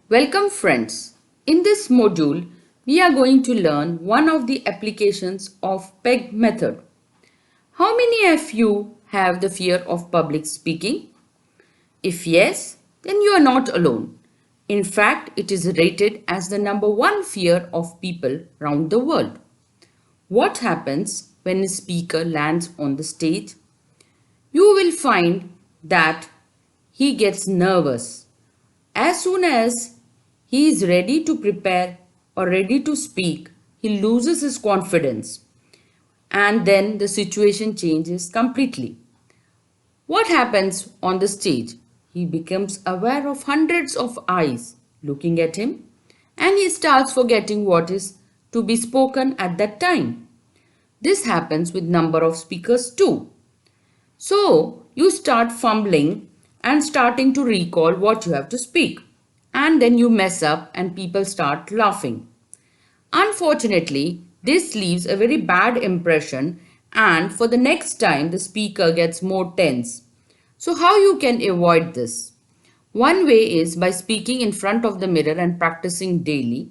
Welcome friends. In this module, we are going to learn one of the applications of PEG method. How many of you have the fear of public speaking? If yes, then you are not alone. In fact, it is rated as the number one fear of people around the world. What happens when a speaker lands on the stage? You will find that he gets nervous. As soon as he is ready to prepare or ready to speak, he loses his confidence and then the situation changes completely. What happens on the stage? He becomes aware of hundreds of eyes looking at him and he starts forgetting what is to be spoken at that time. This happens with number of speakers too. So you start fumbling and starting to recall what you have to speak. And then you mess up and people start laughing. Unfortunately, this leaves a very bad impression and for the next time the speaker gets more tense. So how you can avoid this? One way is by speaking in front of the mirror and practicing daily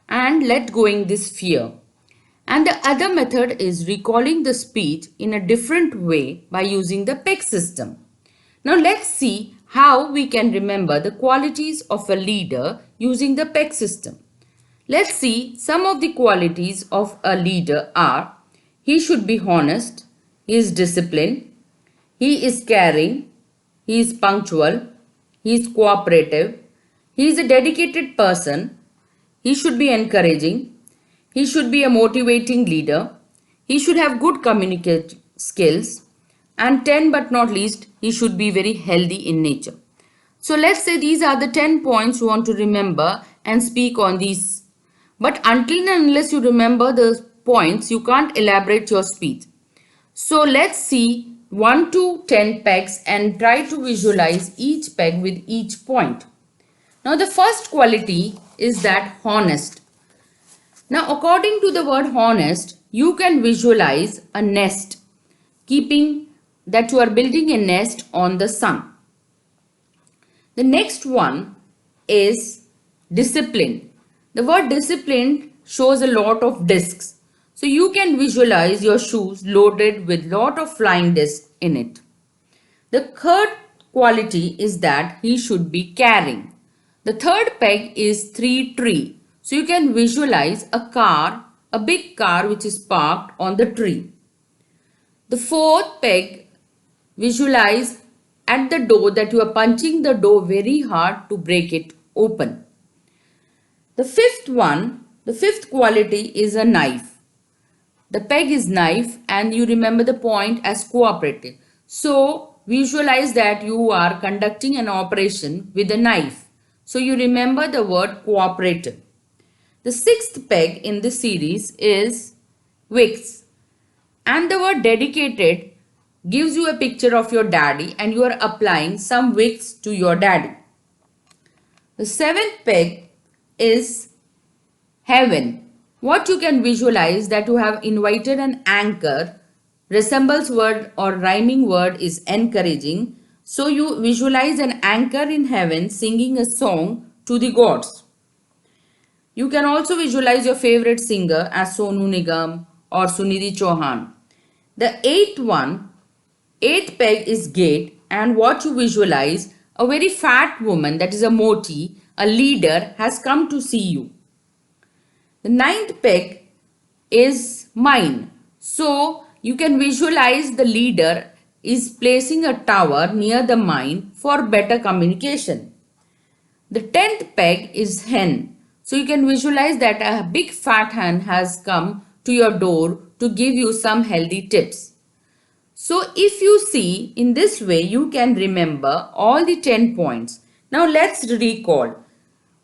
and let going this fear. And the other method is recalling the speech in a different way by using the PEG system. Now let's see how we can remember the qualities of a leader using the PEG system. Let's see some of the qualities of a leader are: he should be honest, he is disciplined, he is caring, he is punctual, he is cooperative, he is a dedicated person, he should be encouraging, he should be a motivating leader, he should have good communicate skills, and 10 but not least, he should be very healthy in nature. So let's say these are the 10 points you want to remember and speak on these. But until and unless you remember the points, you can't elaborate your speech. So let's see 1 to 10 pegs and try to visualize each peg with each point. Now the first quality is that honest. Now according to the word honest, you can visualize a nest, keeping that you are building a nest on the sun. The next one is discipline. The word discipline shows a lot of discs. So you can visualize your shoes loaded with lot of flying discs in it. The third quality is that he should be caring. The third peg is tree. So you can visualize a car, a big car which is parked on the tree. The fourth peg, visualize at the door that you are punching the door very hard to break it open. The fifth quality is a knife. The peg is knife and you remember the point as cooperative. So visualize that you are conducting an operation with a knife. So you remember the word cooperative. The sixth peg in this series is Wix. And the word dedicated gives you a picture of your daddy and you are applying some Wix to your daddy. The seventh peg is heaven. What you can visualize that you have invited an anchor, resembles word or rhyming word is encouraging. So you visualize an anchor in heaven singing a song to the gods. You can also visualize your favorite singer as Sonu Nigam or Sunidhi Chauhan. The eighth peg is gate, and what you visualize, a very fat woman, that is a moti, a leader has come to see you. The ninth peg is mine. So you can visualize the leader is placing a tower near the mine for better communication. The 10th peg is hen. So you can visualize that a big fat hen has come to your door to give you some healthy tips. So if you see in this way, you can remember all the 10 points. Now let's recall.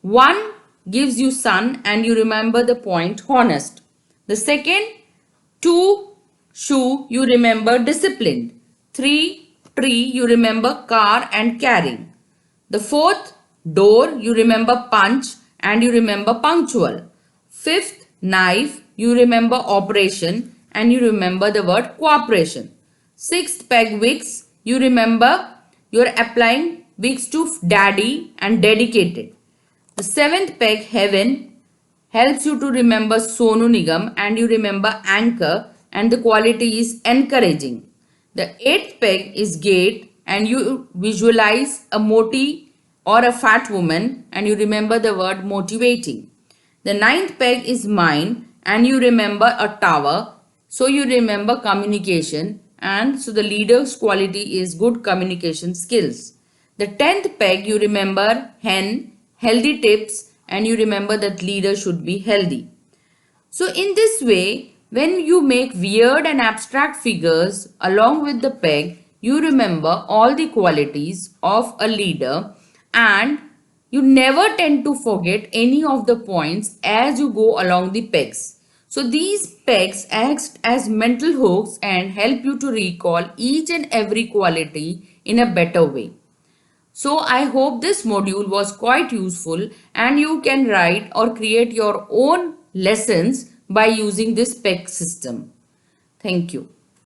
1 gives you sun and you remember the point honest. The second, 2 shoe, you remember disciplined. 3 tree, you remember car and carrying. The fourth, door, you remember punch and you remember punctual. Fifth, knife, you remember operation and you remember the word cooperation. Sixth peg, Wix, you remember you are applying Wix to daddy and dedicated. The seventh peg, heaven, helps you to remember Sonu Nigam and you remember anchor and the quality is encouraging. The eighth peg is gate and you visualize a moti or a fat woman and you remember the word motivating. The ninth peg is mind and you remember a tower. So you remember communication and so the leader's quality is good communication skills. The 10th peg you remember hen, healthy tips and you remember that leader should be healthy. So in this way, when you make weird and abstract figures along with the peg, you remember all the qualities of a leader and you never tend to forget any of the points as you go along the pegs. So these pegs act as mental hooks and help you to recall each and every quality in a better way. So I hope this module was quite useful and you can write or create your own lessons by using this PEG system. Thank you.